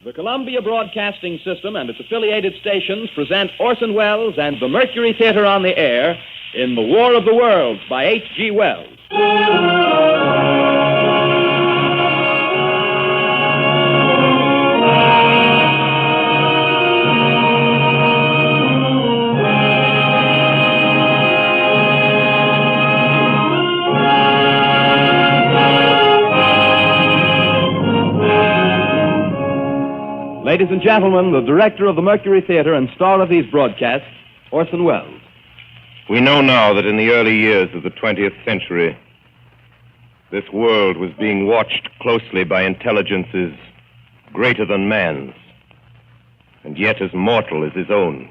The Columbia Broadcasting System and its affiliated stations present Orson Welles and the Mercury Theater on the air in The War of the Worlds by H.G. Wells. Ladies and gentlemen, the director of the Mercury Theater and star of these broadcasts, Orson Welles. We know now that in the early years of the 20th century, this world was being watched closely by intelligences greater than man's, and yet as mortal as his own.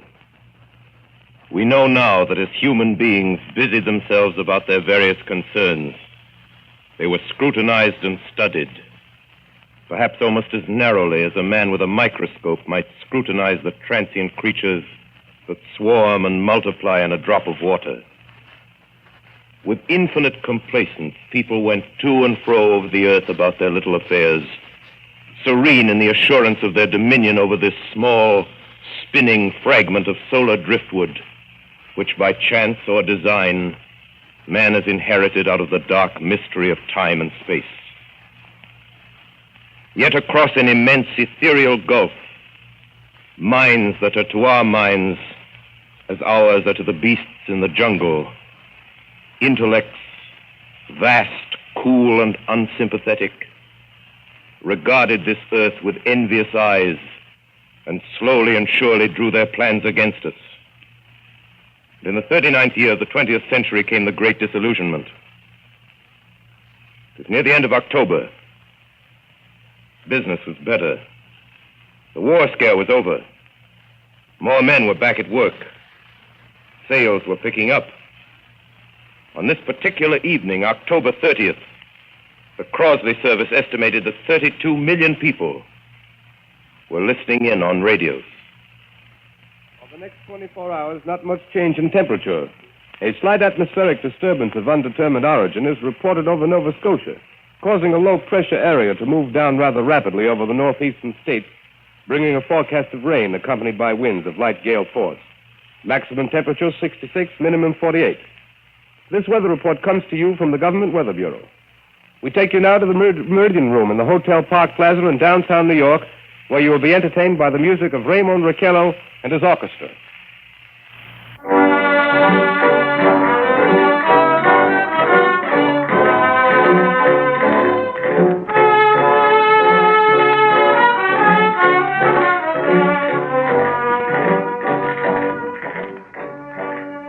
We know now that as human beings busied themselves about their various concerns, they were scrutinized and studied, perhaps almost as narrowly as a man with a microscope might scrutinize the transient creatures that swarm and multiply in a drop of water. With infinite complacence, people went to and fro over the earth about their little affairs, serene in the assurance of their dominion over this small, spinning fragment of solar driftwood, which by chance or design, man has inherited out of the dark mystery of time and space. Yet across an immense ethereal gulf, minds that are to our minds as ours are to the beasts in the jungle, intellects vast, cool, and unsympathetic, regarded this earth with envious eyes and slowly and surely drew their plans against us. And in the 39th year of the 20th century came the Great Disillusionment. It was near the end of October. Business was better. The war scare was over. More men were back at work. Sales were picking up. On this particular evening, October 30th, the Crosley service estimated that 32 million people were listening in on radios. For the next 24 hours, not much change in temperature. A slight atmospheric disturbance of undetermined origin is reported over Nova Scotia, causing a low-pressure area to move down rather rapidly over the northeastern states, bringing a forecast of rain accompanied by winds of light gale force. Maximum temperature 66, minimum 48. This weather report comes to you from the Government Weather Bureau. We take you now to the Meridian Room in the Hotel Park Plaza in downtown New York, where you will be entertained by the music of Raymond Raquello and his orchestra.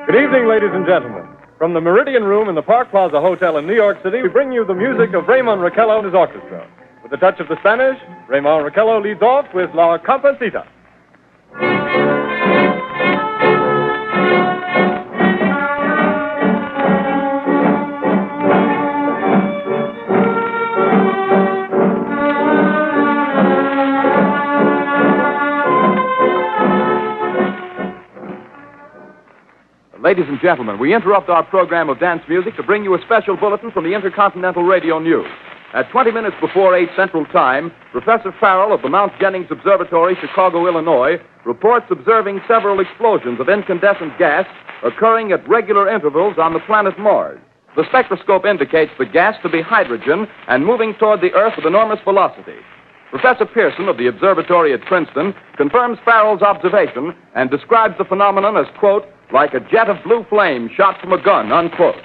Good evening, ladies and gentlemen. From the Meridian Room in the Park Plaza Hotel in New York City, we bring you the music of Raymond Raquello and his orchestra. With a touch of the Spanish, Raymond Raquello leads off with La Comparsita. Ladies and gentlemen, we interrupt our program of dance music to bring you a special bulletin from the Intercontinental Radio News. At 20 minutes before 8 Central Time, Professor Farrell of the Mount Jennings Observatory, Chicago, Illinois, reports observing several explosions of incandescent gas occurring at regular intervals on the planet Mars. The spectroscope indicates the gas to be hydrogen and moving toward the Earth with enormous velocity. Professor Pearson of the observatory at Princeton confirms Farrell's observation and describes the phenomenon as, quote, like a jet of blue flame shot from a gun, unquote.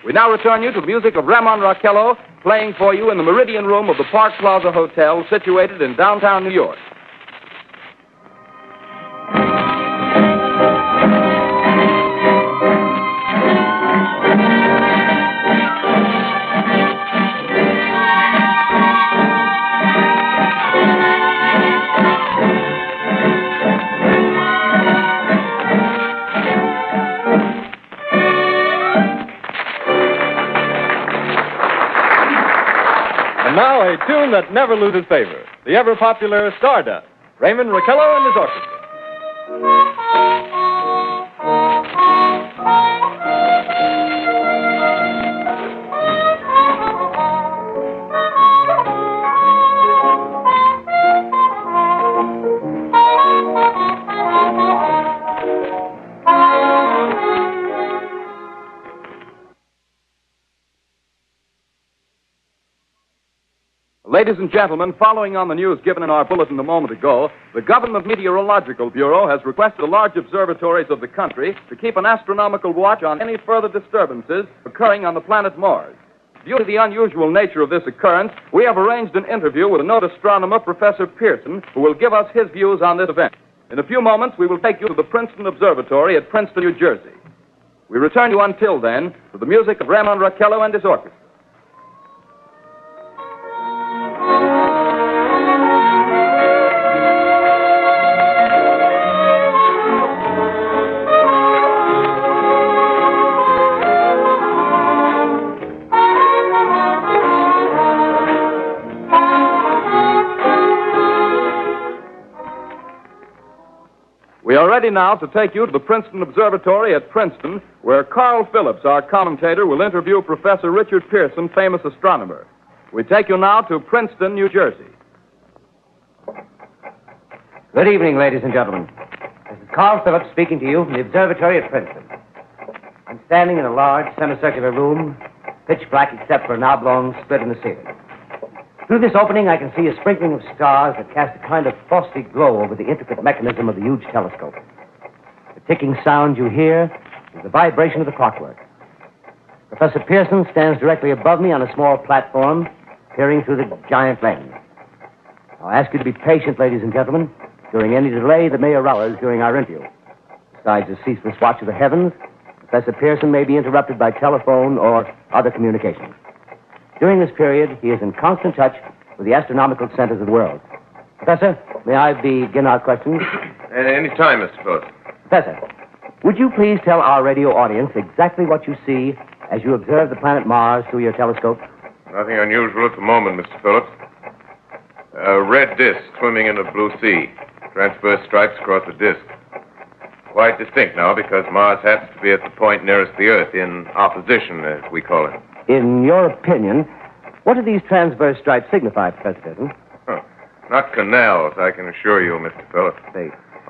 We now return you to the music of Raymond Raquello, playing for you in the Meridian Room of the Park Plaza Hotel, situated in downtown New York. And now a tune that never loses favor, the ever-popular Stardust, Raymond Raquello and his orchestra. Ladies and gentlemen, following on the news given in our bulletin a moment ago, the Government Meteorological Bureau has requested the large observatories of the country to keep an astronomical watch on any further disturbances occurring on the planet Mars. Due to the unusual nature of this occurrence, we have arranged an interview with a noted astronomer, Professor Pearson, who will give us his views on this event. In a few moments, we will take you to the Princeton Observatory at Princeton, New Jersey. We return you until then to the music of Raymond Raquello and his orchestra. We are ready now to take you to the Princeton Observatory at Princeton, where Carl Phillips, our commentator, will interview Professor Richard Pearson, famous astronomer. We take you now to Princeton, New Jersey. Good evening, ladies and gentlemen. This is Carl Phillips speaking to you from the observatory at Princeton. I'm standing in a large semicircular room, pitch black except for an oblong split in the ceiling. Through this opening, I can see a sprinkling of stars that cast a kind of frosty glow over the intricate mechanism of the huge telescope. The ticking sound you hear is the vibration of the clockwork. Professor Pearson stands directly above me on a small platform, peering through the giant lens. I'll ask you to be patient, ladies and gentlemen, during any delay that may arouse during our interview. Besides the ceaseless watch of the heavens, Professor Pearson may be interrupted by telephone or other communications. During this period, he is in constant touch with the astronomical centers of the world. Professor, may I begin our questions? Any time, Mr. Phillips. Professor, would you please tell our radio audience exactly what you see as you observe the planet Mars through your telescope? Nothing unusual at the moment, Mr. Phillips. A red disk swimming in a blue sea. Transverse stripes across the disk. Quite distinct now because Mars happens to be at the point nearest the Earth, in opposition, as we call it. In your opinion, what do these transverse stripes signify, Professor Pearson? Not canals, I can assure you, Mr. Phillips.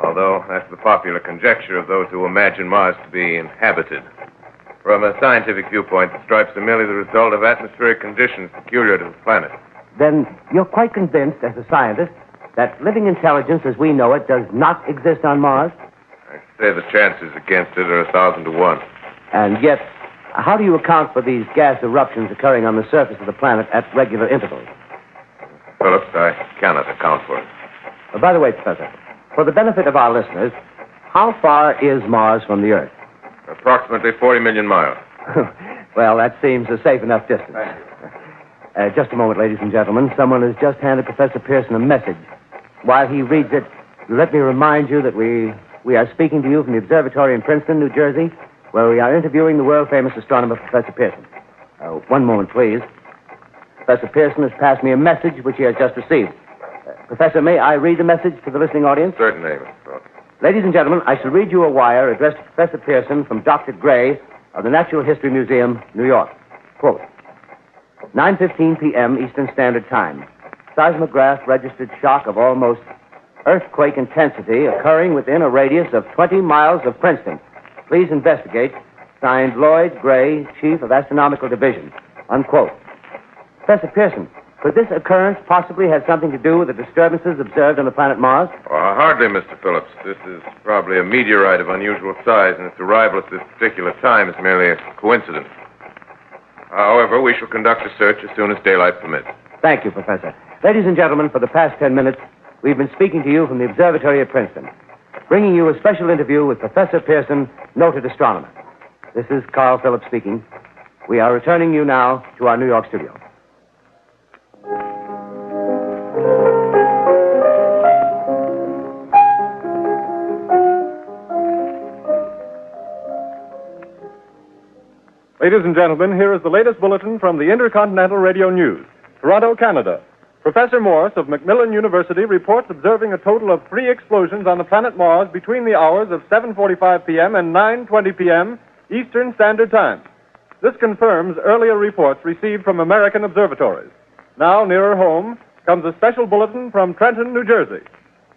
Although that's the popular conjecture of those who imagine Mars to be inhabited. From a scientific viewpoint, the stripes are merely the result of atmospheric conditions peculiar to the planet. Then you're quite convinced, as a scientist, that living intelligence as we know it does not exist on Mars? I say the chances against it are 1,000 to 1. And yet, how do you account for these gas eruptions occurring on the surface of the planet at regular intervals? Phillips, I cannot account for it. By the way, Professor, for the benefit of our listeners, how far is Mars from the Earth? Approximately 40 million miles. Well, that seems a safe enough distance. Just a moment, ladies and gentlemen. Someone has just handed Professor Pearson a message. While he reads it, let me remind you that we are speaking to you from the observatory in Princeton, New Jersey, where we are interviewing the world-famous astronomer, Professor Pearson. One moment, please. Professor Pearson has passed me a message which he has just received. Professor, may I read the message to the listening audience? Certainly, Mr. Phillips. Ladies and gentlemen, I shall read you a wire addressed to Professor Pearson from Dr. Gray of the Natural History Museum, New York. Quote, 9:15 p.m. Eastern Standard Time. Seismograph registered shock of almost earthquake intensity occurring within a radius of 20 miles of Princeton. Please investigate. Signed, Lloyd Gray, Chief of Astronomical Division. Unquote. Professor Pearson, could this occurrence possibly have something to do with the disturbances observed on the planet Mars? Hardly, Mr. Phillips. This is probably a meteorite of unusual size, and its arrival at this particular time is merely a coincidence. However, we shall conduct a search as soon as daylight permits. Thank you, Professor. Ladies and gentlemen, for the past 10 minutes, we've been speaking to you from the observatory at Princeton, bringing you a special interview with Professor Pearson, noted astronomer. This is Carl Phillips speaking. We are returning you now to our New York studio. Ladies and gentlemen, here is the latest bulletin from the Intercontinental Radio News. Toronto, Canada. Professor Morse of Macmillan University reports observing a total of 3 explosions on the planet Mars between the hours of 7:45 p.m. and 9:20 p.m. Eastern Standard Time. This confirms earlier reports received from American observatories. Now, nearer home, comes a special bulletin from Trenton, New Jersey.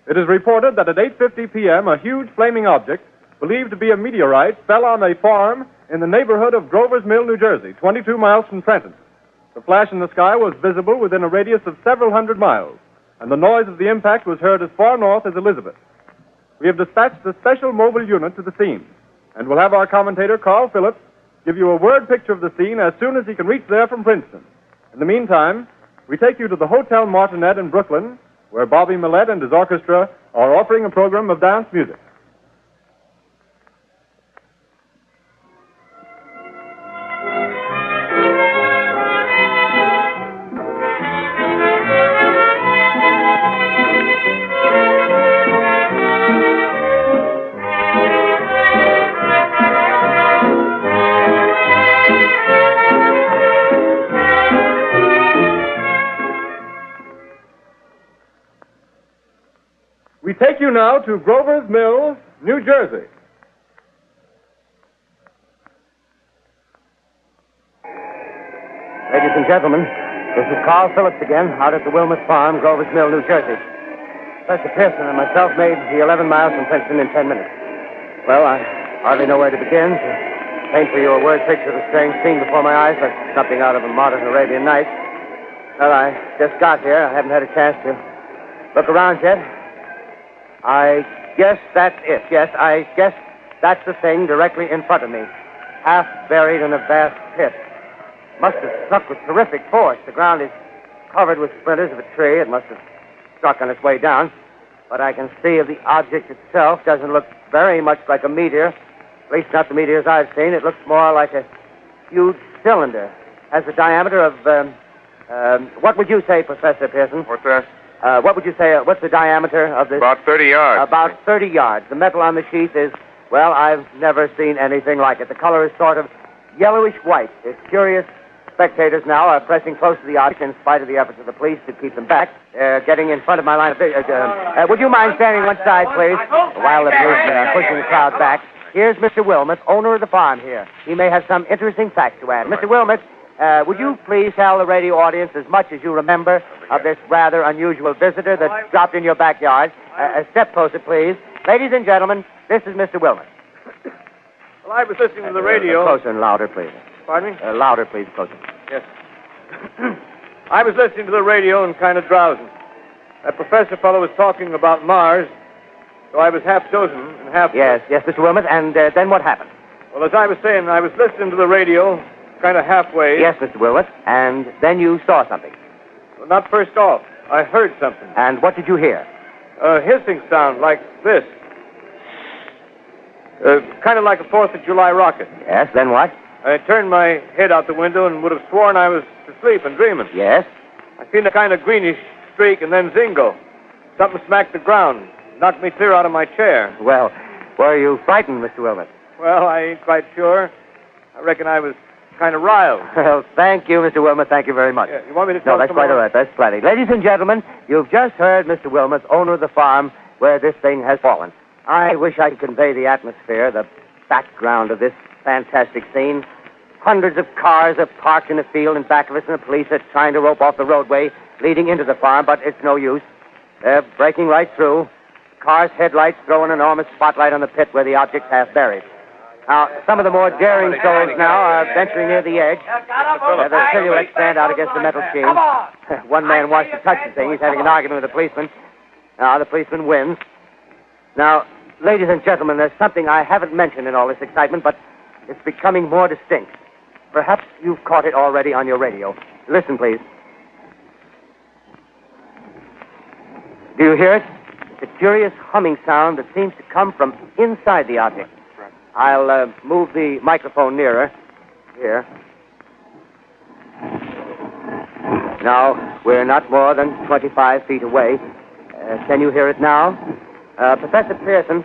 It is reported that at 8:50 p.m., a huge flaming object, believed to be a meteorite, fell on a farm in the neighborhood of Grover's Mill, New Jersey, 22 miles from Trenton. The flash in the sky was visible within a radius of several hundred miles, and the noise of the impact was heard as far north as Elizabeth. We have dispatched a special mobile unit to the scene, and we'll have our commentator, Carl Phillips, give you a word picture of the scene as soon as he can reach there from Princeton. In the meantime, we take you to the Hotel Martinet in Brooklyn, where Bobby Millett and his orchestra are offering a program of dance music. We take you now to Grover's Mills, New Jersey. Ladies and gentlemen, this is Carl Phillips again, out at the Wilmot Farm, Grover's Mill, New Jersey. Professor Pearson and myself made the 11 miles from Princeton in 10 minutes. Well, I hardly know where to begin. To paint for you a word picture of the strange scene before my eyes, like something out of a modern Arabian Nights. Well, I just got here. I haven't had a chance to look around yet. I guess that's it. Yes, I guess that's the thing directly in front of me, half buried in a vast pit. Must have struck with terrific force. The ground is covered with splinters of a tree. It must have struck on its way down. What I can see of the object itself doesn't look very much like a meteor, at least not the meteors I've seen. It looks more like a huge cylinder. Has a diameter of, what would you say, Professor Pearson? What's that? What would you say, what's the diameter of this? About 30 yards. About 30 yards. The metal on the sheath is, well, I've never seen anything like it. The color is sort of yellowish white. It's curious. Spectators now are pressing close to the object in spite of the efforts of the police to keep them back. Getting in front of my line of vision. Would you mind standing one side, please? While the policemen are pushing the crowd back. Here's Mr. Wilmot, owner of the farm here. He may have some interesting facts to add. Mr. Wilmot, would you please tell the radio audience as much as you remember of this rather unusual visitor that dropped in your backyard? A step closer, please. Ladies and gentlemen, this is Mr. Wilmot. Well, I was listening to the radio. Closer and louder, please. Pardon me? Louder, please, closer. Yes. I was listening to the radio and kind of drowsing. That professor fellow was talking about Mars, so I was half dozing and half... Yes, Mr. Wilmot, and then what happened? Well, as I was saying, I was listening to the radio, kind of halfway. Yes, Mr. Wilmot, and then you saw something. Well, not first off. I heard something. And what did you hear? A hissing sound like this. Kind of like a 4th of July rocket. Yes, then what? I turned my head out the window and would have sworn I was asleep and dreaming. Yes? I seen a kind of greenish streak and then zingo. Something smacked the ground, knocked me clear out of my chair. Well, were you frightened, Mr. Wilmot? Well, I ain't quite sure. I reckon I was kind of riled. Well, thank you, Mr. Wilmot. Thank you very much. Yeah, you want me to tell No, that's quite all right. That's plenty. Ladies and gentlemen, you've just heard Mr. Wilmot, owner of the farm where this thing has fallen. I wish I could convey the atmosphere, the background of this fantastic scene. Hundreds of cars are parked in a field in back of us, and the police are trying to rope off the roadway leading into the farm, but it's no use. They're breaking right through. The car's headlights throw an enormous spotlight on the pit where the object's half buried. Now, some of the more daring souls now are venturing near the edge. Their silhouettes stand out against the metal sheen. One man wants to touch the thing. He's having an argument with the policeman. Now, the policeman wins. Now, ladies and gentlemen, there's something I haven't mentioned in all this excitement, but it's becoming more distinct. Perhaps you've caught it already on your radio. Listen, please. Do you hear it? It's a curious humming sound that seems to come from inside the object. I'll move the microphone nearer. Here. Now, we're not more than 25 feet away. Can you hear it now? Professor Pearson.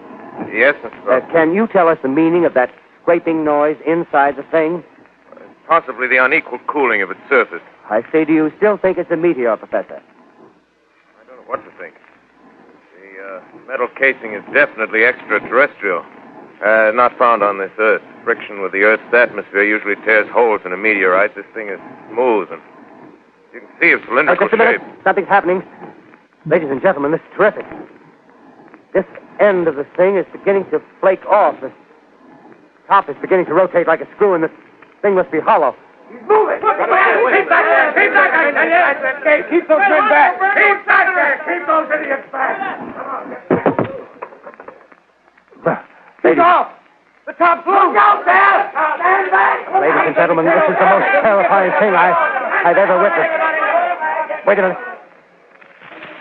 Yes, Mr. Phillips. Can you tell us the meaning of that scraping noise inside the thing? Possibly the unequal cooling of its surface. I say, do you still think it's a meteor, Professor? I don't know what to think. The metal casing is definitely extraterrestrial. Not found on this Earth. Friction with the Earth's atmosphere usually tears holes in a meteorite. This thing is smooth, and you can see its cylindrical just a minute. shape. Something's happening. Ladies and gentlemen, this is terrific. This end of the thing is beginning to flake off. The top is beginning to rotate like a screw, and the thing must be hollow. He's moving! Look Keep back there! Keep back there! Keep those men back! Keep back there! Keep those idiots back! Keep off! The top's loose! Look out there! Stand back! Ladies and gentlemen, this is the most terrifying thing I've ever witnessed. Wait a minute.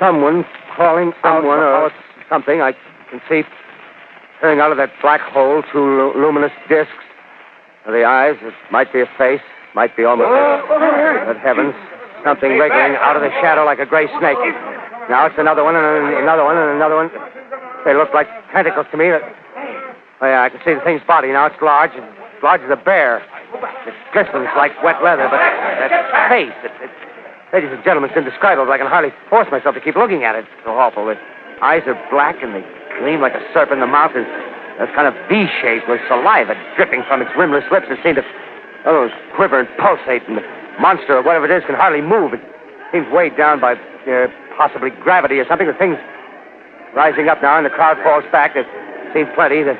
Someone's crawling out or something. I can see peering out of that black hole two luminous discs. The eyes, it might be a face, might be almost Good heavens, something wriggling out of the shadow like a gray snake. Now it's another one and another one and another one. They look like tentacles to me. Oh, yeah, I can see the thing's body now. It's large as a bear. It glistens like wet leather, but that face, ladies and gentlemen, it's indescribable. I can hardly force myself to keep looking at it. It's so awful. The eyes are black and they gleam like a serpent. The mouth is kind of V-shaped with saliva dripping from its rimless lips that seem to quiver and pulsate. And the monster, or whatever it is, can hardly move. It seems weighed down by possibly gravity or something. The thing's rising up now, and the crowd falls back. There seems plenty. The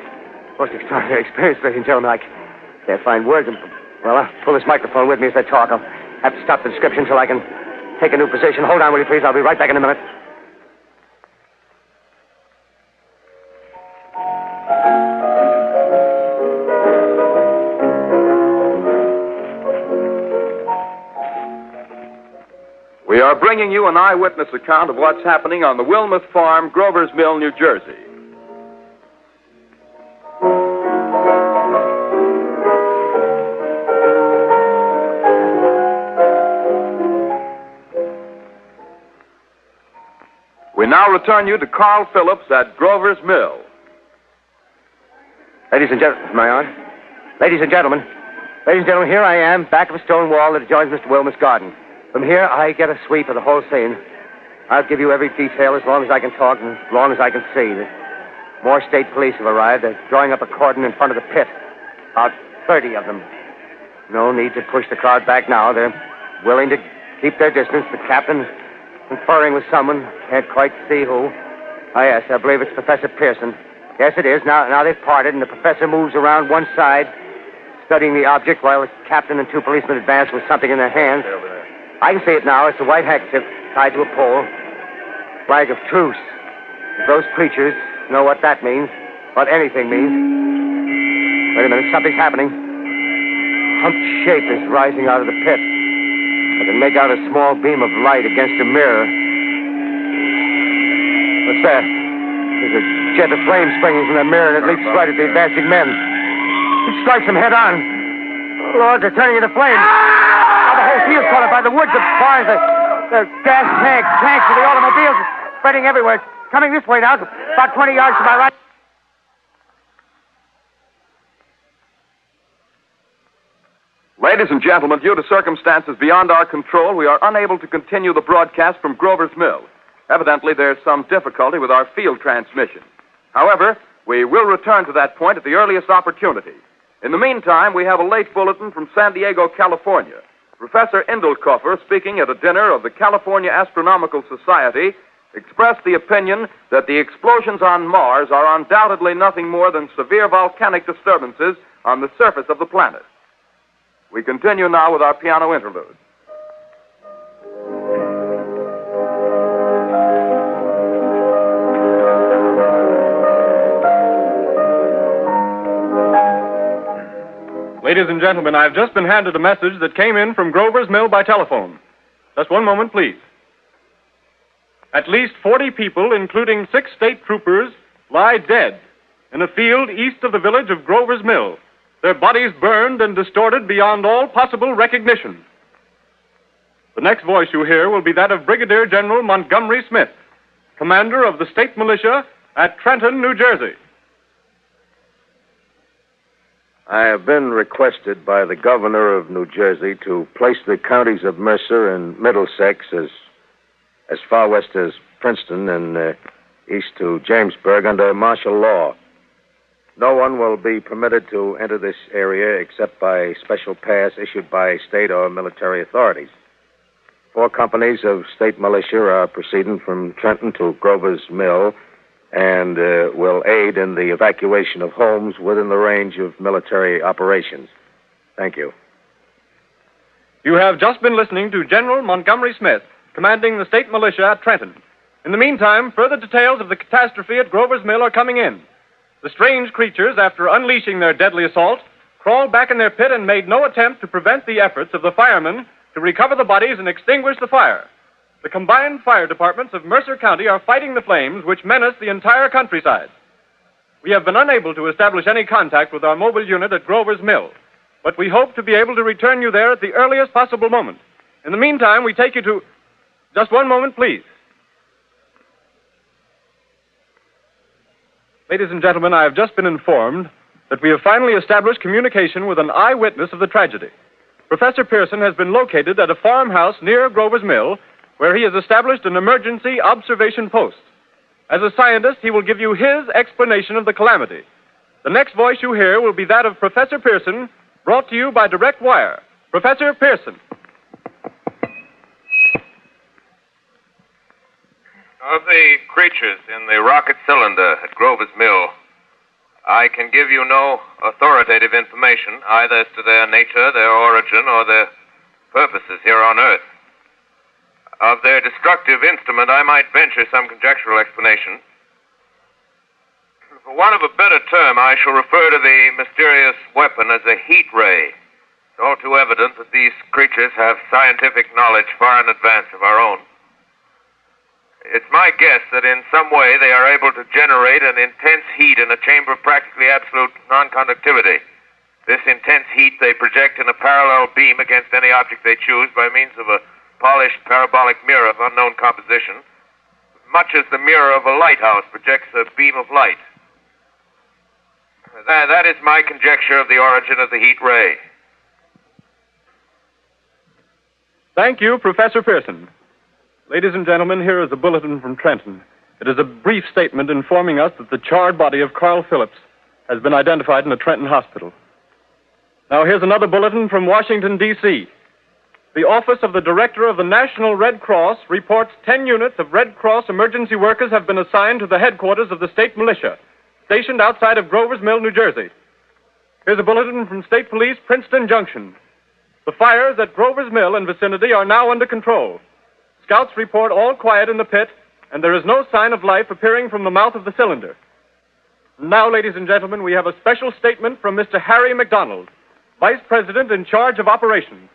most extraordinary experience, ladies and gentlemen. I can't find words. Well, I'll pull this microphone with me as I talk. I'll have to stop the description until I can take a new position. Hold on, will you please? I'll be right back in a minute. We are bringing you an eyewitness account of what's happening on the Wilmuth Farm, Grover's Mill, New Jersey. We now return you to Carl Phillips at Grover's Mill. Ladies and gentlemen, am I on? Ladies and gentlemen, here I am, back of a stone wall that adjoins Mr. Wilmuth's garden. From here, I get a sweep of the whole scene. I'll give you every detail as long as I can talk and as long as I can see. More state police have arrived. They're drawing up a cordon in front of the pit. About 30 of them. No need to push the crowd back now. They're willing to keep their distance. The captain conferring with someone. Can't quite see who. Oh, yes, I believe it's Professor Pearson. Yes, it is. Now they've parted, and the professor moves around one side, studying the object while the captain and two policemen advance with something in their hands. I can see it now. It's a white handkerchief tied to a pole. Flag of truce. If those creatures know what that means, what anything means. Wait a minute, something's happening. Humped shape is rising out of the pit. I can make out a small beam of light against a mirror. What's that? There's a jet of flame springing from the mirror, and it leaps right at the advancing men. It strikes them head on. Oh, Lord, they're turning into flames. The whole field's caught up by the woods, the barns, the gas tanks of the automobiles spreading everywhere. It's coming this way now, about 20 yards to my right. Ladies and gentlemen, due to circumstances beyond our control, we are unable to continue the broadcast from Grover's Mill. Evidently, there's some difficulty with our field transmission. However, we will return to that point at the earliest opportunity. In the meantime, we have a late bulletin from San Diego, California. Professor Indelkoffer, speaking at a dinner of the California Astronomical Society, expressed the opinion that the explosions on Mars are undoubtedly nothing more than severe volcanic disturbances on the surface of the planet. We continue now with our piano interlude. Ladies and gentlemen, I've just been handed a message that came in from Grover's Mill by telephone. Just one moment, please. At least 40 people, including 6 state troopers, lie dead in a field east of the village of Grover's Mill, their bodies burned and distorted beyond all possible recognition. The next voice you hear will be that of Brigadier General Montgomery Smith, commander of the state militia at Trenton, New Jersey. I have been requested by the governor of New Jersey to place the counties of Mercer and Middlesex as far west as Princeton and east to Jamesburg under martial law. No one will be permitted to enter this area except by special pass issued by state or military authorities. 4 companies of state militia are proceeding from Trenton to Grover's Mill and will aid in the evacuation of homes within the range of military operations. Thank you. You have just been listening to General Montgomery Smith, commanding the state militia at Trenton. In the meantime, further details of the catastrophe at Grover's Mill are coming in. The strange creatures, after unleashing their deadly assault, crawled back in their pit and made no attempt to prevent the efforts of the firemen to recover the bodies and extinguish the fire. The combined fire departments of Mercer County are fighting the flames which menace the entire countryside. We have been unable to establish any contact with our mobile unit at Grover's Mill, but we hope to be able to return you there at the earliest possible moment. In the meantime, we take you to... Just one moment, please. Ladies and gentlemen, I have just been informed that we have finally established communication with an eyewitness of the tragedy. Professor Pearson has been located at a farmhouse near Grover's Mill, where he has established an emergency observation post. As a scientist, he will give you his explanation of the calamity. The next voice you hear will be that of Professor Pearson, brought to you by direct wire. Professor Pearson. Of the creatures in the rocket cylinder at Grover's Mill, I can give you no authoritative information, either as to their nature, their origin, or their purposes here on Earth. Of their destructive instrument, I might venture some conjectural explanation. For want of a better term, I shall refer to the mysterious weapon as a heat ray. It's all too evident that these creatures have scientific knowledge far in advance of our own. It's my guess that in some way they are able to generate an intense heat in a chamber of practically absolute non-conductivity. This intense heat they project in a parallel beam against any object they choose by means of a polished parabolic mirror of unknown composition, much as the mirror of a lighthouse projects a beam of light. That is my conjecture of the origin of the heat ray. Thank you, Professor Pearson. Ladies and gentlemen, here is a bulletin from Trenton. It is a brief statement informing us that the charred body of Carl Phillips has been identified in a Trenton hospital. Now, here's another bulletin from Washington, D.C. The Office of the Director of the National Red Cross reports 10 units of Red Cross emergency workers have been assigned to the headquarters of the state militia, stationed outside of Grover's Mill, New Jersey. Here's a bulletin from State Police, Princeton Junction. The fires at Grover's Mill and vicinity are now under control. Scouts report all quiet in the pit, and there is no sign of life appearing from the mouth of the cylinder. Now, ladies and gentlemen, we have a special statement from Mr. Harry McDonald, Vice President in charge of operations.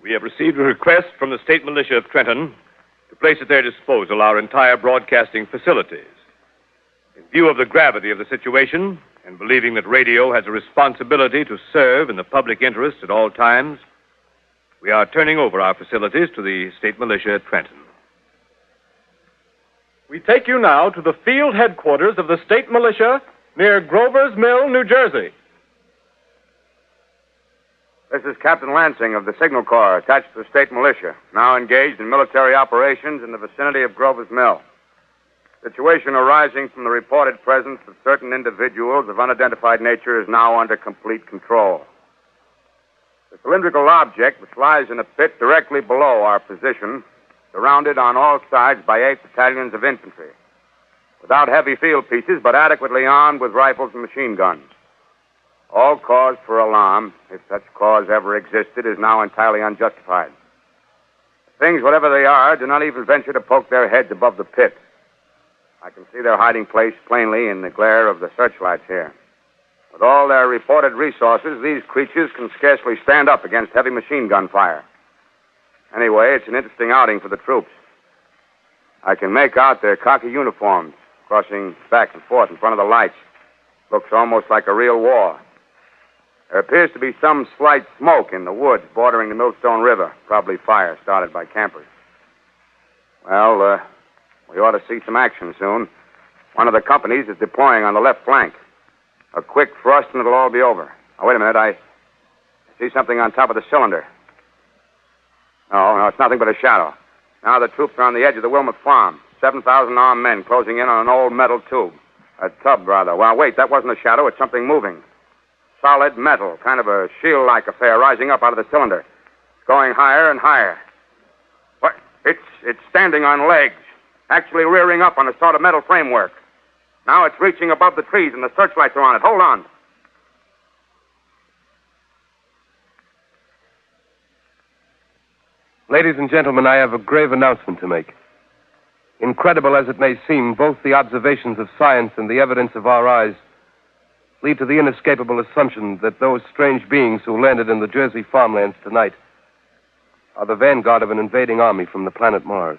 We have received a request from the state militia of Trenton to place at their disposal our entire broadcasting facilities. In view of the gravity of the situation, and believing that radio has a responsibility to serve in the public interest at all times, we are turning over our facilities to the state militia at Trenton. We take you now to the field headquarters of the state militia near Grover's Mill, New Jersey. This is Captain Lansing of the Signal Corps, attached to the state militia, now engaged in military operations in the vicinity of Grover's Mill. Situation arising from the reported presence of certain individuals of unidentified nature is now under complete control. The cylindrical object, which lies in a pit directly below our position, surrounded on all sides by 8 battalions of infantry, without heavy field pieces, but adequately armed with rifles and machine guns. All cause for alarm, if such cause ever existed, is now entirely unjustified. Things, whatever they are, do not even venture to poke their heads above the pit. I can see their hiding place plainly in the glare of the searchlights here. With all their reported resources, these creatures can scarcely stand up against heavy machine gun fire. Anyway, it's an interesting outing for the troops. I can make out their khaki uniforms crossing back and forth in front of the lights. Looks almost like a real war. There appears to be some slight smoke in the woods bordering the Millstone River, probably fire started by campers. Well, we ought to see some action soon. One of the companies is deploying on the left flank. A quick thrust and it'll all be over. Now, wait a minute. I see something on top of the cylinder. No, it's nothing but a shadow. Now the troops are on the edge of the Wilmot Farm. 7,000 armed men closing in on an old metal tube. A tub, rather. Well, wait, that wasn't a shadow. It's something moving. Solid metal, kind of a shield-like affair rising up out of the cylinder. It's going higher and higher. What? It's standing on legs, actually rearing up on a sort of metal framework. Now it's reaching above the trees and the searchlights are on it. Hold on. Ladies and gentlemen, I have a grave announcement to make. Incredible as it may seem, both the observations of science and the evidence of our eyes lead to the inescapable assumption that those strange beings who landed in the Jersey farmlands tonight are the vanguard of an invading army from the planet Mars.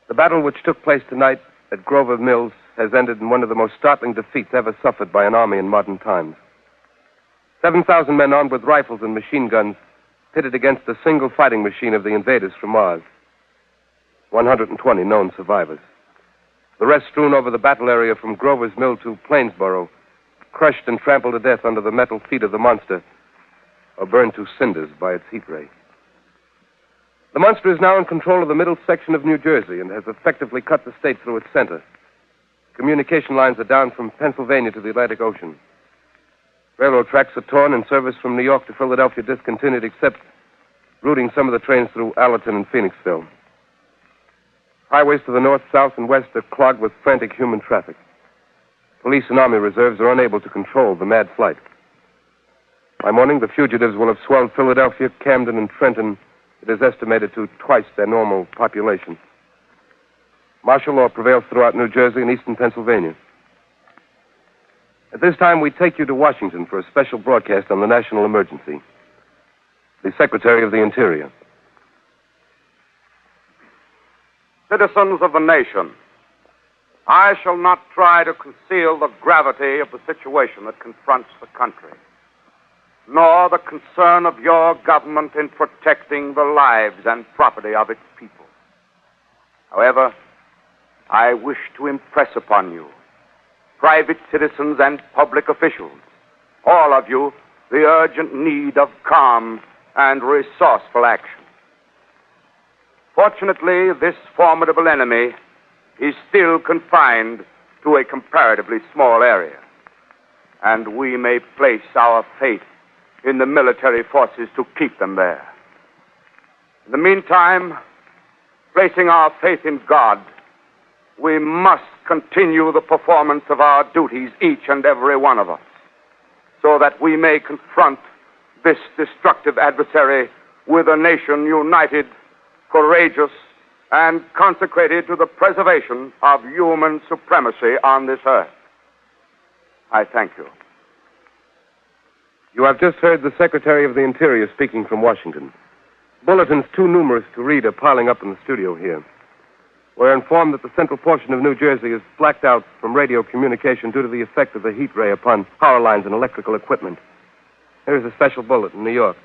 The battle which took place tonight at Grover Mills has ended in one of the most startling defeats ever suffered by an army in modern times. 7,000 men armed with rifles and machine guns pitted against the single fighting machine of the invaders from Mars. 120 known survivors. The rest strewn over the battle area from Grover's Mill to Plainsboro, crushed and trampled to death under the metal feet of the monster, or burned to cinders by its heat ray. The monster is now in control of the middle section of New Jersey and has effectively cut the state through its center. Communication lines are down from Pennsylvania to the Atlantic Ocean. Railroad tracks are torn and service from New York to Philadelphia discontinued, except routing some of the trains through Allerton and Phoenixville. Highways to the north, south, and west are clogged with frantic human traffic. Police and army reserves are unable to control the mad flight. By morning, the fugitives will have swelled Philadelphia, Camden, and Trenton. It is estimated to twice their normal population. Martial law prevails throughout New Jersey and eastern Pennsylvania. At this time, we take you to Washington for a special broadcast on the national emergency. The Secretary of the Interior. Citizens of the nation, I shall not try to conceal the gravity of the situation that confronts the country, nor the concern of your government in protecting the lives and property of its people. However, I wish to impress upon you, private citizens and public officials, all of you, the urgent need of calm and resourceful action. Fortunately, this formidable enemy is still confined to a comparatively small area, and we may place our faith in the military forces to keep them there. In the meantime, placing our faith in God, we must continue the performance of our duties, each and every one of us, so that we may confront this destructive adversary with a nation united, courageous, and consecrated to the preservation of human supremacy on this earth. I thank you. You have just heard the Secretary of the Interior speaking from Washington. Bulletins too numerous to read are piling up in the studio here. We're informed that the central portion of New Jersey is blacked out from radio communication due to the effect of the heat ray upon power lines and electrical equipment. Here's a special bulletin in New York.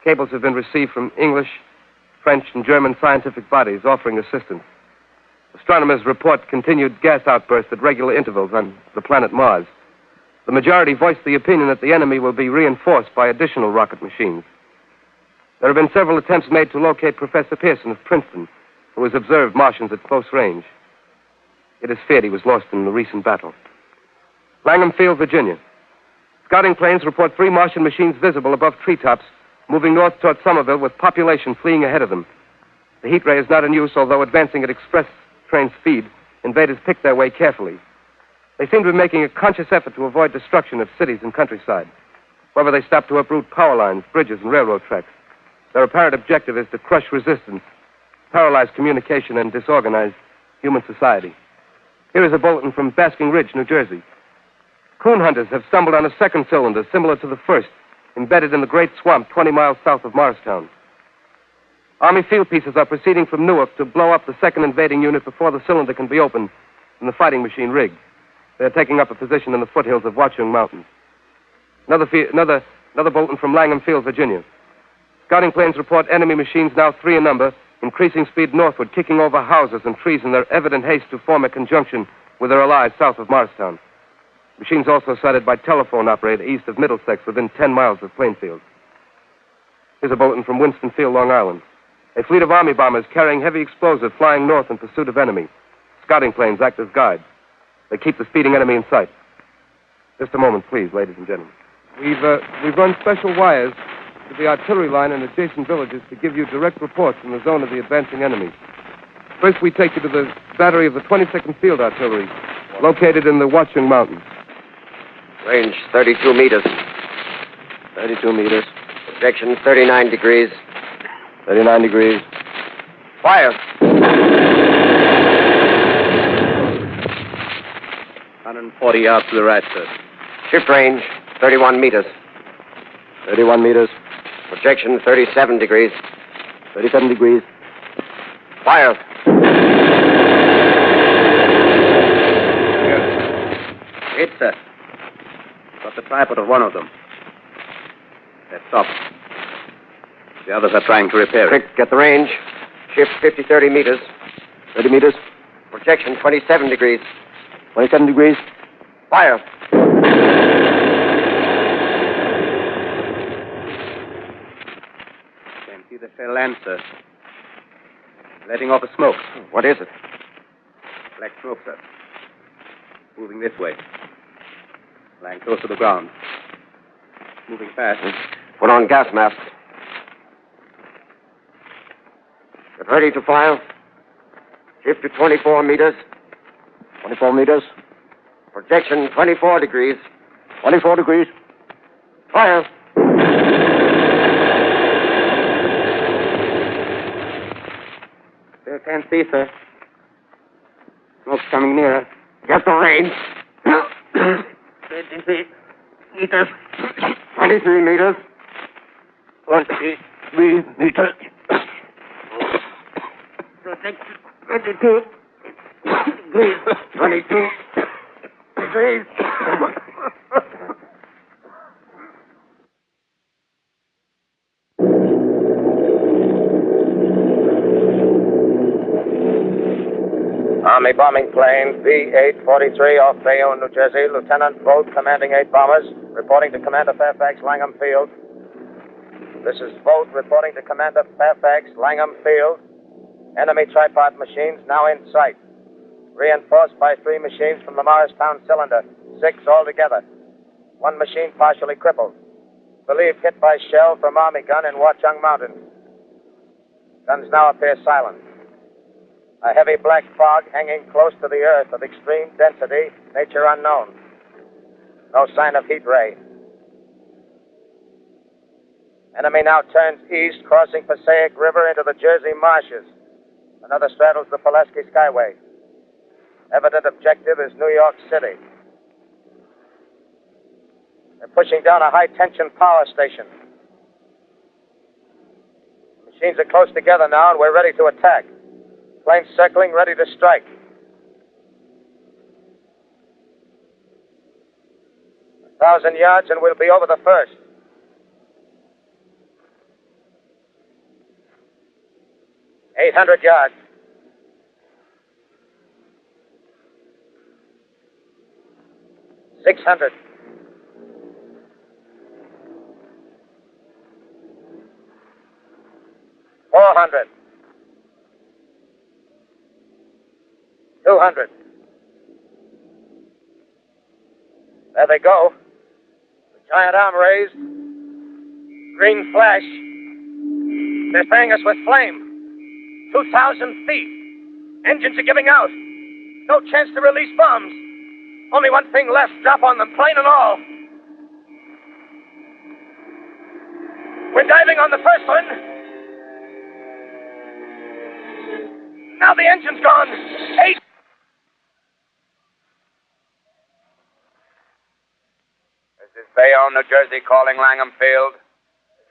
Cables have been received from English, French, and German scientific bodies offering assistance. Astronomers report continued gas outbursts at regular intervals on the planet Mars. The majority voiced the opinion that the enemy will be reinforced by additional rocket machines. There have been several attempts made to locate Professor Pearson of Princeton, who has observed Martians at close range. It is feared he was lost in the recent battle. Langham Field, Virginia. Scouting planes report 3 Martian machines visible above treetops, moving north toward Somerville with population fleeing ahead of them. The heat ray is not in use, although advancing at express train speed, invaders pick their way carefully. They seem to be making a conscious effort to avoid destruction of cities and countryside. However, they stop to uproot power lines, bridges, and railroad tracks. Their apparent objective is to crush resistance, paralyze communication, and disorganize human society. Here is a bulletin from Basking Ridge, New Jersey. Coon hunters have stumbled on a second cylinder similar to the first, embedded in the great swamp 20 miles south of Morristown. Army field pieces are proceeding from Newark to blow up the second invading unit before the cylinder can be opened and the fighting machine rigged. They're taking up a position in the foothills of Watchung Mountain. Another bulletin from Langham Field, Virginia. Scouting planes report enemy machines, now 3 in number, increasing speed northward, kicking over houses and trees in their evident haste to form a conjunction with their allies south of Morristown. Machines also sighted by telephone operator east of Middlesex within 10 miles of Plainfield. Here's a bulletin from Winston-Field, Long Island. A fleet of Army bombers carrying heavy explosive flying north in pursuit of enemy. Scouting planes act as guides. They keep the speeding enemy in sight. Just a moment, please, ladies and gentlemen. We've run special wires to the artillery line and adjacent villages to give you direct reports in the zone of the advancing enemy. First, we take you to the battery of the 22nd Field Artillery, located in the Watchung Mountains. Range 32 meters. 32 meters. Projection 39 degrees. 39 degrees. Fire. 140 yards to the right, sir. Shift range, 31 meters. 31 meters. Projection 37 degrees. 37 degrees. Fire. Hit, sir. Got the tripod of one of them. They're stopped. The others are trying to repair it. Quick, get the range. Shift 30 meters. 30 meters. Projection 27 degrees. 27 degrees. Fire. Can't see the shell land, sir. Letting off a smoke. What is it? Black smoke, sir. Moving this way. Lying close to the ground. Moving fast. Put on gas masks. Get ready to fire. Shift to 24 meters. 24 meters. Projection 24 degrees. 24 degrees. Fire. Still can't see, sir. Smoke's coming nearer. Get the range. 23 meters. 23 meters. 23 meters. Protection 22 degrees. 22 degrees. Army bombing plane B-843 off Bayonne, New Jersey. Lieutenant Vogt, commanding 8 bombers, reporting to Commander Fairfax, Langham Field. This is Vogt reporting to Commander Fairfax, Langham Field. Enemy tripod machines now in sight. Reinforced by 3 machines from the Morristown cylinder. 6 altogether. 1 machine partially crippled. Believed hit by shell from Army gun in Watchung Mountains. Guns now appear silent. A heavy black fog hanging close to the earth of extreme density, nature unknown. No sign of heat ray. Enemy now turns east, crossing Passaic River into the Jersey marshes. Another straddles the Pulaski Skyway. Evident objective is New York City. They're pushing down a high-tension power station. Machines are close together now, and we're ready to attack. Planes circling, ready to strike. 1,000 yards, and we'll be over the first. $800 yards. $600. $400. 200. There they go. The giant arm raised. Green flash. They're spraying us with flame. 2,000 feet. Engines are giving out. No chance to release bombs. Only one thing left. Drop on them, plane and all. We're diving on the first one. Now the engine's gone. 8. This is Bayonne, New Jersey, calling Langham Field.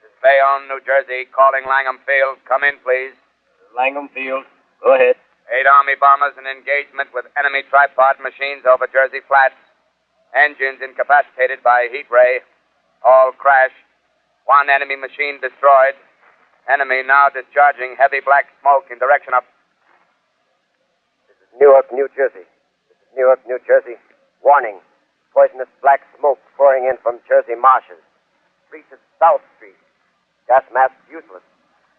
This is Bayonne, New Jersey, calling Langham Field. Come in, please. Langham Field. Go ahead. 8 Army bombers in engagement with enemy tripod machines over Jersey Flats. Engines incapacitated by heat ray. All crashed. 1 enemy machine destroyed. Enemy now discharging heavy black smoke in direction of... Newark, New Jersey. This is Newark, New Jersey. Warning. Poisonous black smoke pouring in from Jersey marshes. Street is South Street. Gas masks useless.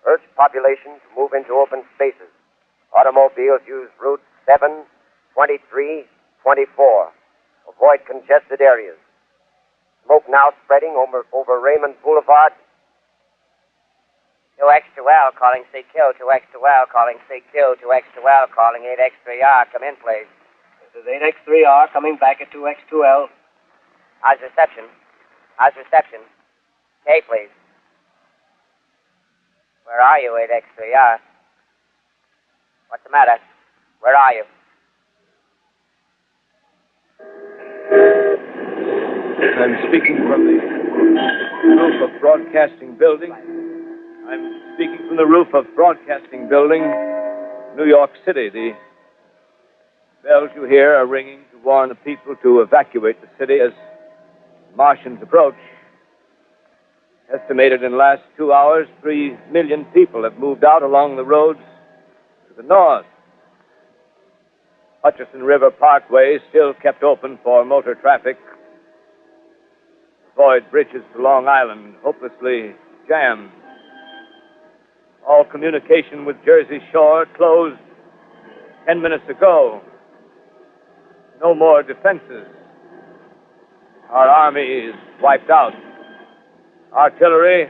Urge population to move into open spaces. Automobiles use routes 7, 23, 24. Avoid congested areas. Smoke now spreading over Raymond Boulevard. 2X2L calling CQ, 2X2L calling CQ, 2X2L calling 8X3R. Come in, please. This is 8X3R coming back at 2X2L. How's reception? How's reception? K, please. Where are you, 8X3R? What's the matter? Where are you? I'm speaking from the roof of Broadcasting Building. I'm speaking from the roof of Broadcasting Building, New York City. The bells you hear are ringing to warn the people to evacuate the city as Martians approach. Estimated in the last 2 hours, 3 million people have moved out along the roads to the north. Hutchison River Parkway is still kept open for motor traffic. Avoid bridges to Long Island, hopelessly jammed. All communication with Jersey Shore closed 10 minutes ago. No more defenses. Our army is wiped out. Artillery,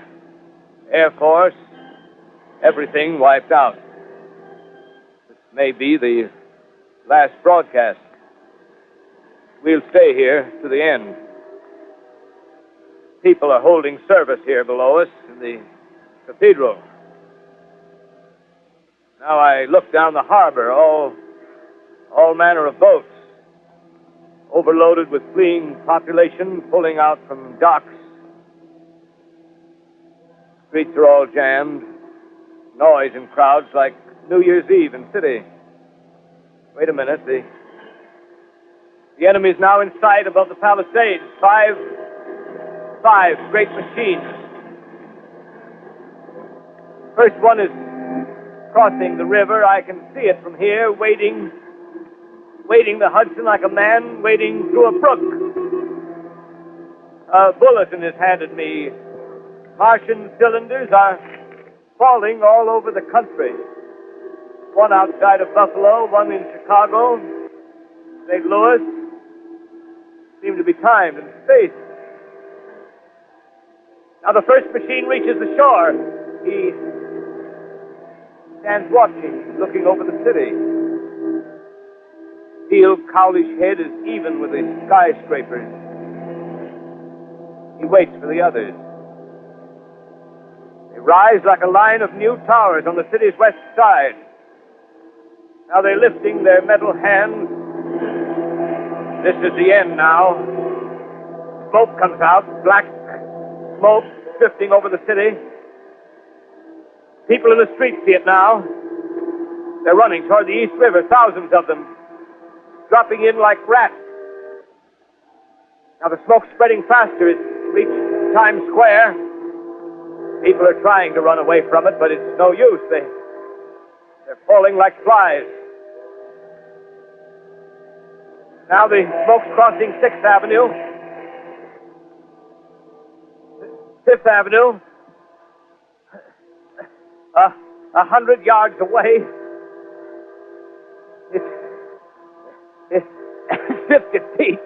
Air Force, everything wiped out. This may be the last broadcast. We'll stay here to the end. People are holding service here below us in the cathedral. Now I look down the harbor, all manner of boats, overloaded with fleeing population pulling out from docks. Streets are all jammed. Noise in crowds like New Year's Eve in city. Wait a minute. The enemy's now in sight above the Palisades. Five great machines. First one is crossing the river. I can see it from here, wading the Hudson like a man wading through a brook. A bulletin is handed me. Martian cylinders are falling all over the country. One outside of Buffalo, one in Chicago, St. Louis. Seem to be timed and spaced. Now the first machine reaches the shore. He stands watching, looking over the city. Steel Cowlish head is even with the skyscrapers. He waits for the others. They rise like a line of new towers on the city's west side. Now they're lifting their metal hands. This is the end now. Smoke comes out, black smoke drifting over the city. People in the streets see it now. They're running toward the East River, thousands of them, dropping in like rats. Now the smoke's spreading faster. It's reached Times Square. People are trying to run away from it, but it's no use. They're falling like flies. Now the smoke's crossing 6th Avenue. 5th Avenue. 100 yards away. It's 50 feet.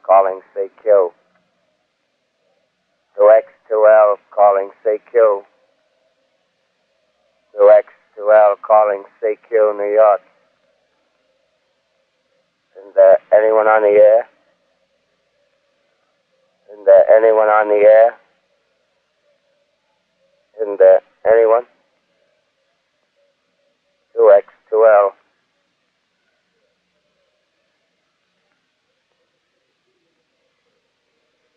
Calling CQ. 2X2L calling CQ. 2X2L calling CQ, New York. Isn't there anyone on the air? Isn't there anyone on the air? Isn't there anyone? 2X2L.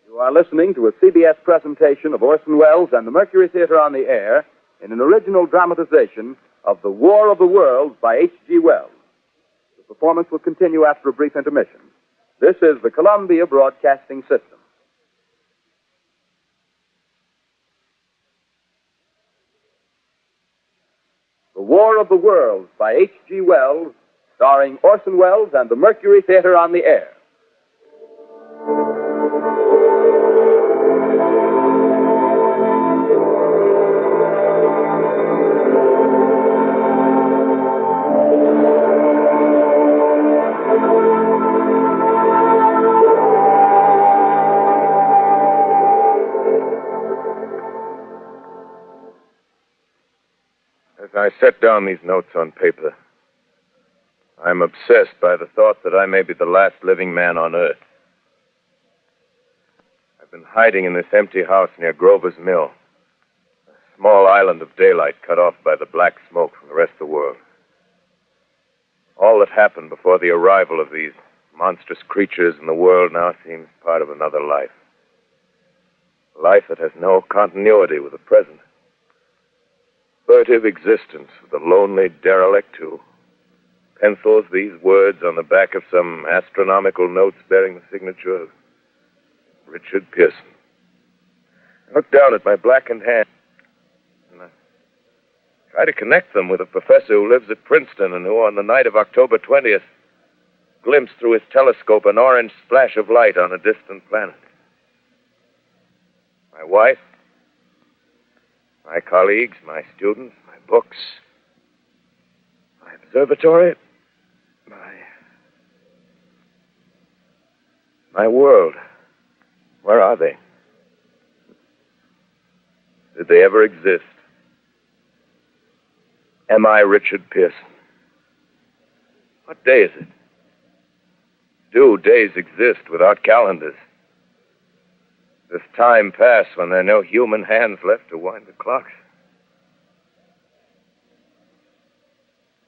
You are listening to a CBS presentation of Orson Welles and the Mercury Theater on the Air in an original dramatization of The War of the Worlds by H.G. Wells. The performance will continue after a brief intermission. This is the Columbia Broadcasting System. The War of the Worlds by H.G. Wells, starring Orson Welles and the Mercury Theater on the Air. I set down these notes on paper, I'm obsessed by the thought that I may be the last living man on Earth. I've been hiding in this empty house near Grover's Mill, a small island of daylight cut off by the black smoke from the rest of the world. All that happened before the arrival of these monstrous creatures in the world now seems part of another life. A life that has no continuity with the present. Furtive existence of the lonely derelict who pencils these words on the back of some astronomical notes bearing the signature of Richard Pearson. I look down at my blackened hand and I try to connect them with a professor who lives at Princeton and who, on the night of October 20th, glimpsed through his telescope an orange splash of light on a distant planet. My wife, my colleagues, my students, my books, my observatory, my world. Where are they? Did they ever exist? Am I Richard Pearson? What day is it? Do days exist without calendars? Does time pass when there are no human hands left to wind the clocks?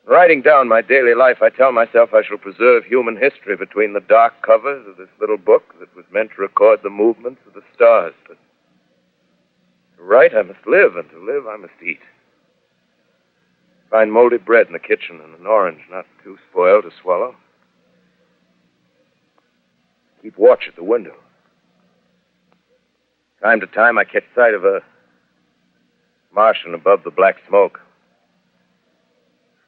Writing down my daily life, I tell myself I shall preserve human history between the dark covers of this little book that was meant to record the movements of the stars. But to write, I must live, and to live, I must eat. Find moldy bread in the kitchen and an orange not too spoiled to swallow. Keep watch at the window. Time to time, I catch sight of a Martian above the black smoke.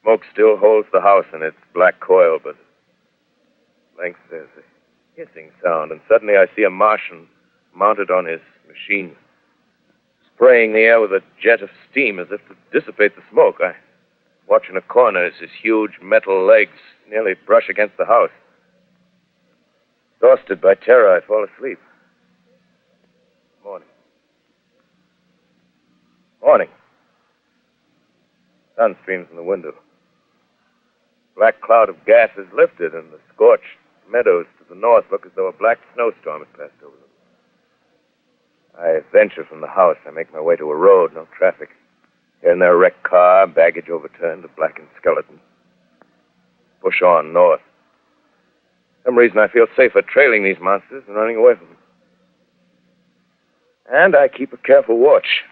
Smoke still holds the house in its black coil, but at length there's a hissing sound, and suddenly I see a Martian mounted on his machine, spraying the air with a jet of steam as if to dissipate the smoke. I watch in a corner as his huge metal legs nearly brush against the house. Exhausted by terror, I fall asleep. Morning. Morning. Sun streams in the window. Black cloud of gas is lifted, and the scorched meadows to the north look as though a black snowstorm had passed over them. I venture from the house. I make my way to a road, no traffic. Here and there, a wrecked car, baggage overturned, a blackened skeleton. Push on north. For some reason, I feel safer trailing these monsters than running away from them. And I keep a careful watch.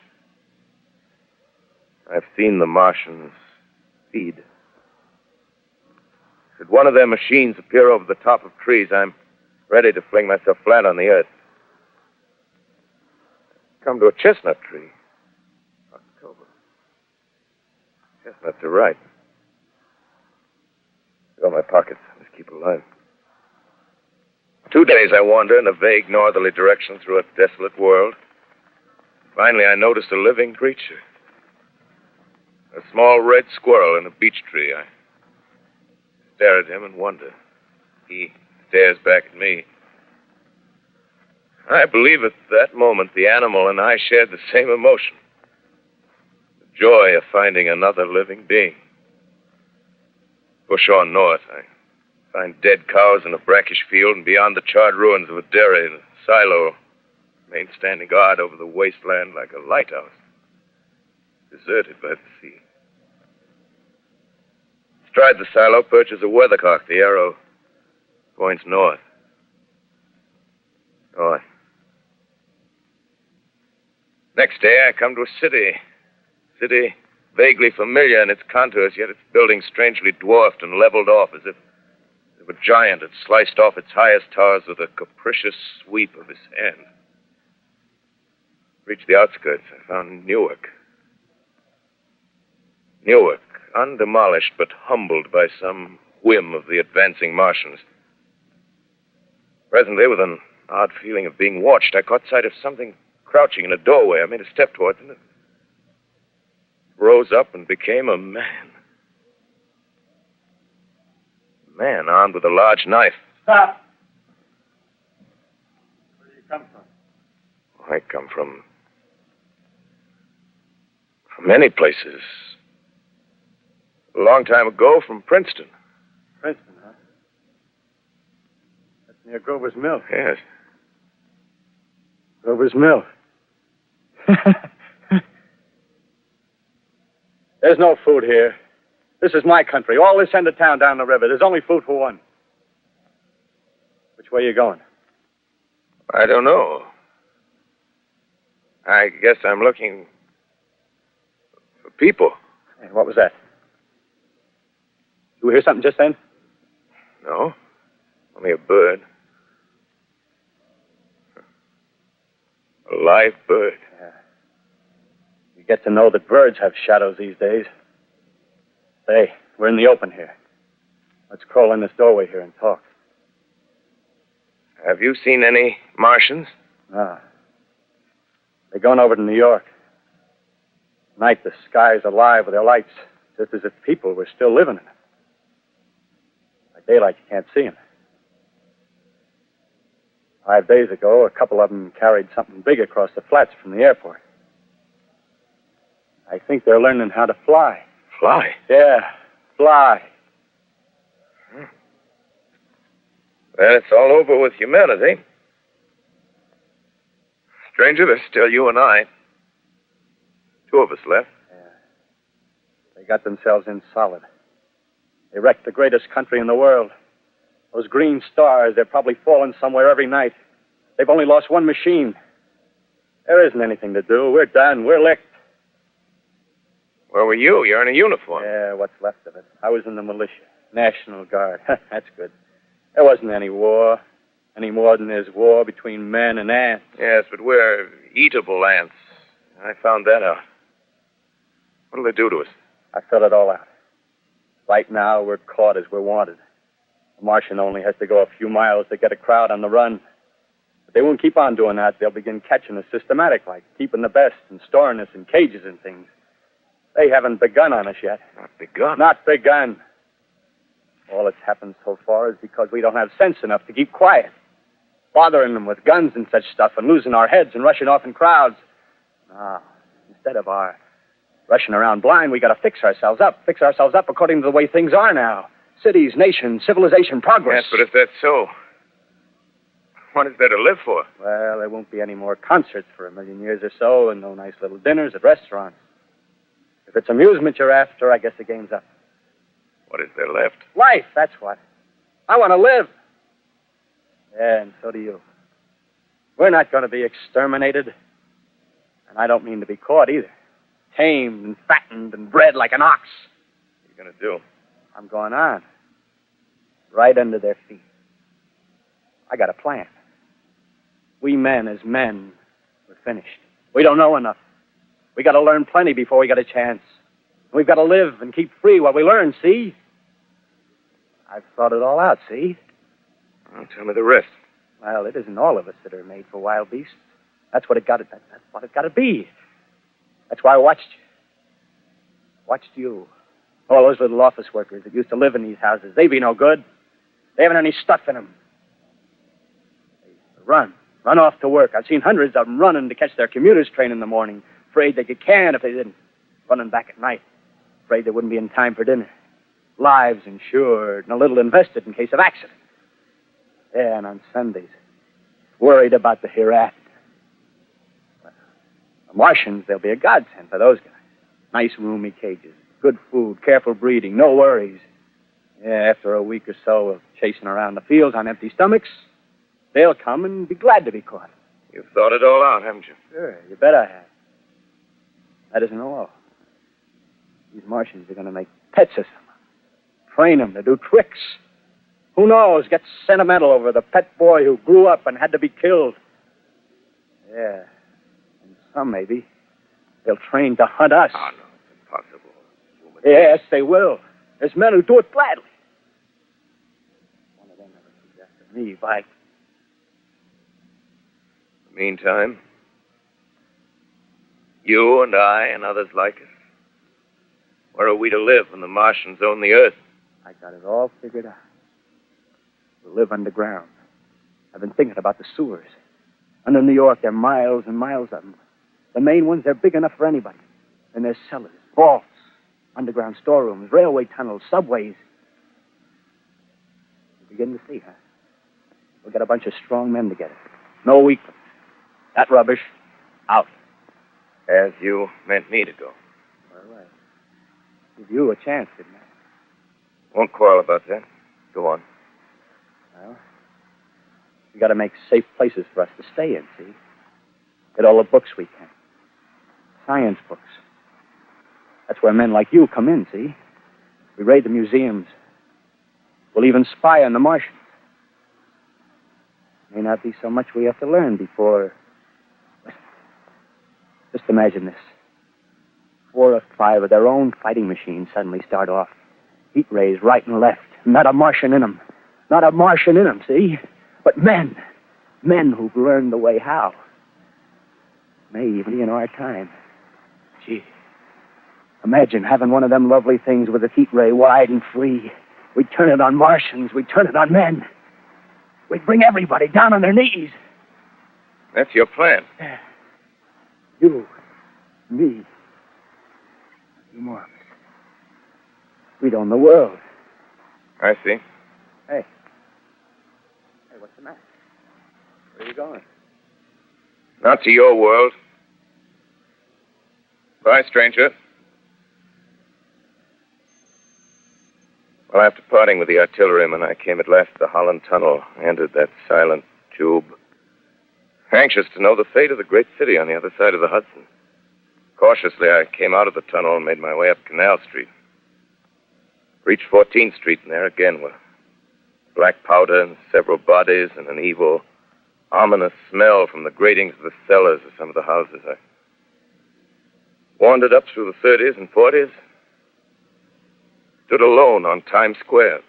I've seen the Martians feed. Should one of their machines appear over the top of trees, I'm ready to fling myself flat on the earth. Come to a chestnut tree. October. Chestnuts are ripe. Fill my pockets. Just keep alive. 2 days I wander in a vague northerly direction through a desolate world. Finally, I notice a living creature. A small red squirrel in a beech tree. I stare at him and wonder. He stares back at me. I believe at that moment the animal and I shared the same emotion. The joy of finding another living being. Push on north. I find dead cows in a brackish field, and beyond the charred ruins of a dairy and a silo remain standing guard over the wasteland like a lighthouse, deserted by the sea. Astride the silo perches a weathercock. The arrow points north. North. Next day, I come to a city. City vaguely familiar in its contours, yet its buildings strangely dwarfed and leveled off as if a giant had sliced off its highest towers with a capricious sweep of his hand. Reached the outskirts, I found Newark. Newark, undemolished but humbled by some whim of the advancing Martians. Presently, with an odd feeling of being watched, I caught sight of something crouching in a doorway. I made a step towards it, and it rose up and became a man. A man armed with a large knife. Stop! Where do you come from? I come from many places. A long time ago from Princeton. Princeton, huh? That's near Grover's Mill. Yes. Grover's Mill. There's no food here. This is my country. All this end of town down the river. There's only food for one. Which way are you going? I don't know. I guess I'm looking for people. Hey, what was that? You hear something just then? No. Only a bird. A live bird. Yeah. You get to know that birds have shadows these days. Say, we're in the open here. Let's crawl in this doorway here and talk. Have you seen any Martians? No. They're going over to New York. Tonight, the sky's alive with their lights, just as if people were still living in it. By daylight, you can't see them. 5 days ago, a couple of them carried something big across the flats from the airport. I think they're learning how to fly. Fly? Yeah, fly. Well, it's all over with humanity. Stranger, there's still you and I. 2 of us left. Yeah. They got themselves in solid. They wrecked the greatest country in the world. Those green stars, they're probably falling somewhere every night. They've only lost one machine. There isn't anything to do. We're done. We're licked. Where were you? You're in a uniform. Yeah, what's left of it. I was in the militia. National Guard. That's good. There wasn't any war. Any more than there's war between men and ants. Yes, but we're eatable ants. I found that out. What'll they do to us? I filled it all out. Right now, we're caught as we're wanted. A Martian only has to go a few miles to get a crowd on the run. But they won't keep on doing that. They'll begin catching us systematic, like keeping the best and storing us in cages and things. They haven't begun on us yet. Not begun? Not begun. All that's happened so far is because we don't have sense enough to keep quiet. Bothering them with guns and such stuff and losing our heads and rushing off in crowds. Now, instead of our rushing around blind, we got to fix ourselves up. Fix ourselves up according to the way things are now. Cities, nations, civilization, progress. Yes, but if that's so, what is there to live for? Well, there won't be any more concerts for 1,000,000 years or so, and no nice little dinners at restaurants. If it's amusement you're after, I guess the game's up. What is there left? Life, that's what. I want to live. Yeah, and so do you. We're not going to be exterminated. And I don't mean to be caught either. Tamed and fattened and bred like an ox. What are you going to do? I'm going on. Right under their feet. I got a plan. We men as men, we're finished. We don't know enough. We got to learn plenty before we got a chance. We've got to live and keep free while we learn, see? I've thought it all out, see? Well, tell me the rest. Well, it isn't all of us that are made for wild beasts. That's what it got to. That's what it got to be. That's why I watched you. Watched you. All those little office workers that used to live in these houses. They be no good. They haven't any stuff in them. They run off to work. I've seen hundreds of them running to catch their commuter's train in the morning, afraid they'd get canned if they didn't. Running back at night, afraid they wouldn't be in time for dinner. Lives insured and a little invested in case of accident. Yeah, and on Sundays, worried about the hereafter. Well, the Martians, they'll be a godsend for those guys. Nice roomy cages, good food, careful breeding, no worries. Yeah, after a week or so of chasing around the fields on empty stomachs, they'll come and be glad to be caught. You've thought it all out, haven't you? Sure, you bet I have. That isn't all. These Martians are going to make pets of them. Train them to do tricks. Who knows, get sentimental over the pet boy who grew up and had to be killed. Yeah, and some maybe, they'll train to hunt us. Oh, no, it's impossible. Yes, they will. There's men who do it gladly. One of them never sees after me, by... Meantime, you and I and others like us, where are we to live when the Martians own the Earth? I got it all figured out. We'll live underground. I've been thinking about the sewers. Under New York, there are miles and miles of them. The main ones, they're big enough for anybody. And there's cellars, vaults, Underground storerooms, railway tunnels, subways. You begin to see, huh? We'll get a bunch of strong men together. No weakness. That rubbish, out. As you meant me to go. All right. Give you a chance, didn't I? Won't quarrel about that. Go on. Well, we got to make safe places for us to stay in, see? Get all the books we can. Science books. That's where men like you come in, see? We raid the museums. We'll even spy on the Martians. May not be so much we have to learn before... Just imagine this. 4 or 5 of their own fighting machines suddenly start off. Heat rays right and left. Not a Martian in them. Not a Martian in them, see? But men. Men who've learned the way how. May even be in our time. Gee. Imagine having one of them lovely things with a heat ray wide and free. We'd turn it on Martians. We'd turn it on men. We'd bring everybody down on their knees. That's your plan. You, me, you more. We'd own the world. I see. Hey. Hey, what's the matter? Where are you going? Not to your world. Bye, stranger. Well, after parting with the artilleryman, I came at last to the Holland Tunnel, entered that silent tube, anxious to know the fate of the great city on the other side of the Hudson. Cautiously, I came out of the tunnel and made my way up Canal Street. Reached 14th Street, and there again were black powder and several bodies and an evil, ominous smell from the gratings of the cellars of some of the houses. I wandered up through the 30s and 40s, stood alone on Times Square,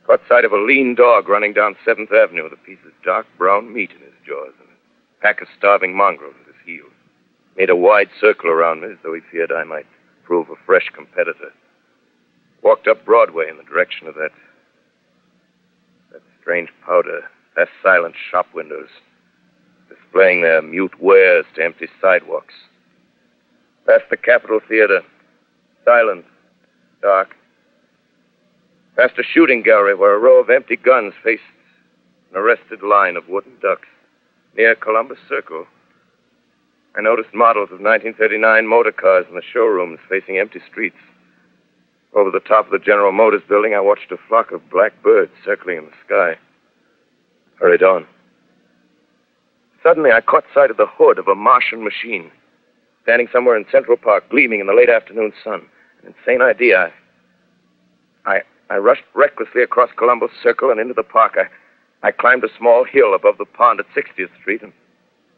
caught sight of a lean dog running down 7th Avenue with a piece of dark brown meat in his jaws and a pack of starving mongrels at his heels. Made a wide circle around me as though he feared I might prove a fresh competitor. Walked up Broadway in the direction of that strange powder, past silent shop windows, displaying their mute wares to empty sidewalks. Past the Capitol Theater, silent, dark. Past a shooting gallery where a row of empty guns faced an arrested line of wooden ducks. Near Columbus Circle, I noticed models of 1939 motor cars in the showrooms facing empty streets. Over the top of the General Motors building, I watched a flock of black birds circling in the sky. Hurried on. Suddenly, I caught sight of the hood of a Martian machine, standing somewhere in Central Park, gleaming in the late afternoon sun. An insane idea. I rushed recklessly across Columbus Circle and into the park. I climbed a small hill above the pond at 60th Street, and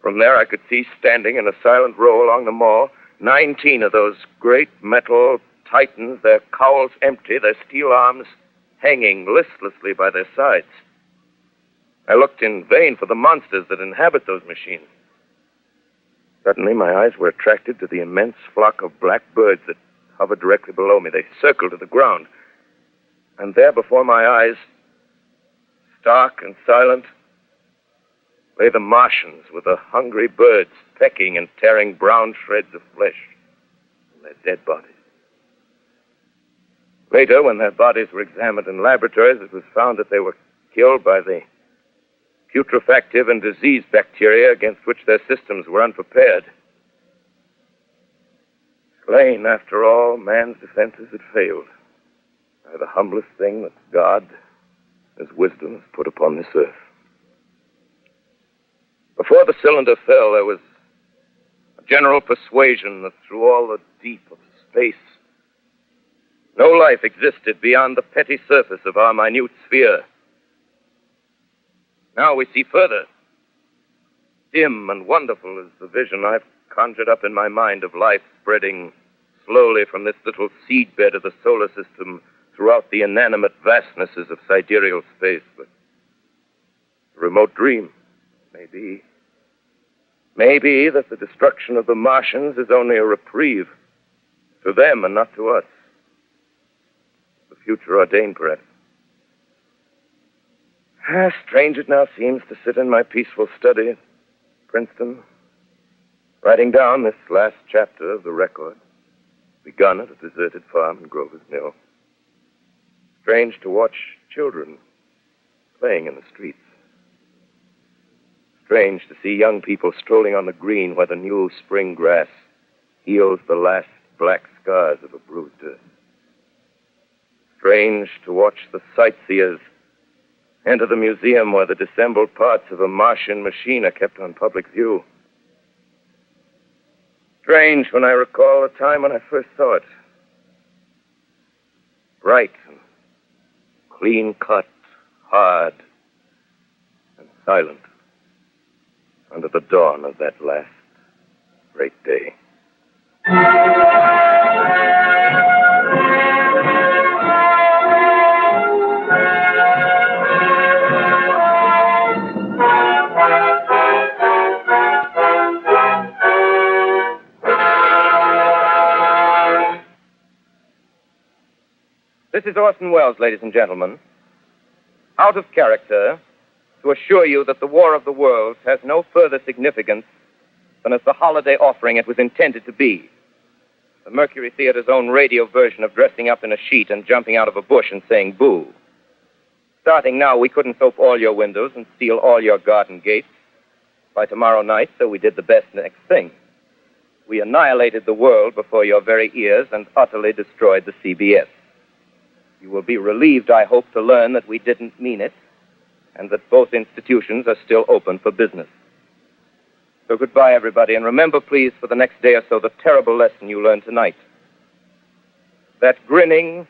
from there I could see standing in a silent row along the mall 19 of those great metal titans, their cowls empty, their steel arms hanging listlessly by their sides. I looked in vain for the monsters that inhabit those machines. Suddenly, my eyes were attracted to the immense flock of black birds that hovered directly below me. They circled to the ground. And there before my eyes, stark and silent, lay the Martians with the hungry birds pecking and tearing brown shreds of flesh from their dead bodies. Later, when their bodies were examined in laboratories, it was found that they were killed by the putrefactive and disease bacteria against which their systems were unprepared. Slain, after all, man's defenses had failed by the humblest thing that God, His wisdom, has put upon this earth. Before the cylinder fell, there was a general persuasion that through all the deep of space, no life existed beyond the petty surface of our minute sphere. Now we see further. Dim and wonderful is the vision I've conjured up in my mind of life spreading slowly from this little seedbed of the solar system throughout the inanimate vastnesses of sidereal space. But a remote dream, maybe. Maybe that the destruction of the Martians is only a reprieve to them and not to us. The future ordained, perhaps. Strange it now seems to sit in my peaceful study at Princeton, writing down this last chapter of the record. begun at a deserted farm in Grover's Mill. Strange to watch children playing in the streets. Strange to see young people strolling on the green where the new spring grass heals the last black scars of a bruised earth. Strange to watch the sightseers enter the museum where the dissembled parts of a Martian machine are kept on public view. Strange when I recall the time when I first saw it. Bright and clean-cut, hard and silent under the dawn of that last great day. This is Orson Welles, ladies and gentlemen. Out of character, to assure you that the War of the Worlds has no further significance than as the holiday offering it was intended to be. The Mercury Theater's own radio version of dressing up in a sheet and jumping out of a bush and saying boo. Starting now, we couldn't soap all your windows and seal all your garden gates. By tomorrow night, so we did the best next thing. We annihilated the world before your very ears and utterly destroyed the CBS. You will be relieved, I hope, to learn that we didn't mean it, and that both institutions are still open for business. So goodbye, everybody, and remember, please, for the next day or so, the terrible lesson you learned tonight. That grinning,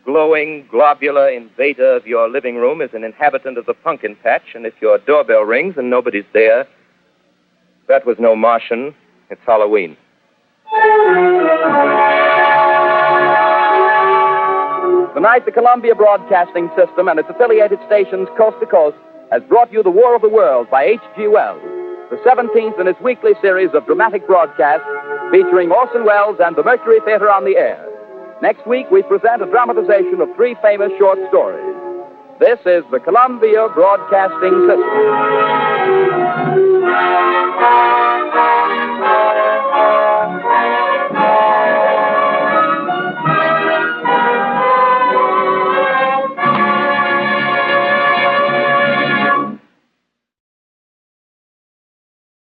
glowing, globular invader of your living room is an inhabitant of the pumpkin patch, and if your doorbell rings and nobody's there, that was no Martian, it's Halloween. Tonight, the Columbia Broadcasting System and its affiliated stations coast to coast has brought you The War of the Worlds by H.G. Wells, the 17th in its weekly series of dramatic broadcasts featuring Orson Welles and the Mercury Theater on the air. Next week, we present a dramatization of 3 famous short stories. This is the Columbia Broadcasting System.